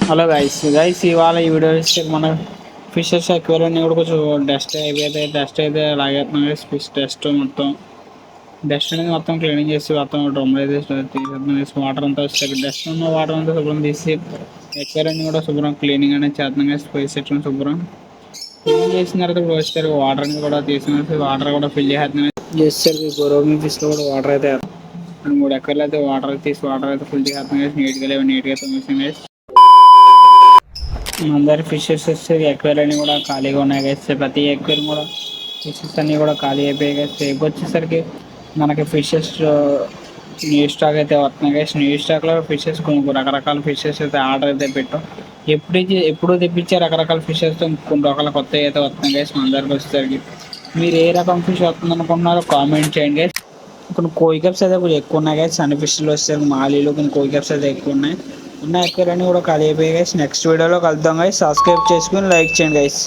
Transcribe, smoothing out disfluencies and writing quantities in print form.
Hello guys guys ఇవాళ ఈ video ఇస్తే మన ఫిషెస్ అక్వేరియం కూడా కొంచెం డస్ట్ అయితే లాగేస్తున్నాం గైస్. ఫిష్ డస్ట్ మొత్తం డస్ట్ అనేది మొత్తం క్లీనింగ్ చేసి మొత్తం డ్రమ్ అయితే తీసేస్తున్నాం. వాటర్ అంతా వస్తే డస్ట్ ఉన్న వాటర్ అంతా శుభ్రం తీసి అక్వేరియం కూడా శుభ్రం క్లీనింగ్ అనేది చేస్తున్నాం గైస్. ఫిష్ సెక్షన్ శుభ్రం క్లీన్ చేసిన తర్వాత ఇప్పుడు వచ్చేసరికి వాటర్ అనేది కూడా తీసుకుని వాటర్ కూడా ఫిల్ చేసేసరికి గొరవమి ఫిష్లో కూడా వాటర్ అయితే అండ్ 3 ఎకర్లు అయితే వాటర్ తీసి వాటర్ అయితే ఫుల్ చేస్తున్నాం గైస్. నీట్గా తోమేసాం గైస్. అందరి ఫిషెస్ వస్తే ఎక్వేరియం కూడా ఖాళీగా ఉన్నాయి గైస్. ప్రతి ఎక్వేరియం కూడా ఫిషెస్ అన్నీ కూడా ఖాళీ అయిపోయాయి గైస్. రేపు వచ్చేసరికి మనకి ఫిషెస్ న్యూ స్టాక్ అయితే వస్తున్నాయి గైస్. న్యూ స్టాక్లో ఫిషెస్ కొన్ని రకరకాల ఫిషెస్ అయితే ఆర్డర్ అయితే పెట్టాం. ఎప్పుడు తెప్పించే రకరకాల ఫిషెస్ కొన్ని రకాల కొత్త అయితే వస్తున్నాయి గైస్. మన అందరికి వచ్చేసరికి మీరు ఏ రకం ఫిష్ వస్తుంది అనుకుంటున్నారో కామెంట్ చేయండి గైస్. కొన్ని కోయి కప్స్ అయితే కొంచెం ఎక్కువ ఉన్నాయి గైస్. అన్ని ఫిష్లు వచ్చేసరికి మాలీలు కొన్ని కోయి కప్స్ అయితే ఎక్కువ ఉన్నాయి. ఉన్న ఎక్కడన్నీ కూడా ఖాళీ అయిపోయాయి గైస్. నెక్స్ట్ వీడియోలో కలుద్దాం గైస్. సబ్స్క్రైబ్ చేసుకుని లైక్ చేయండి గైస్.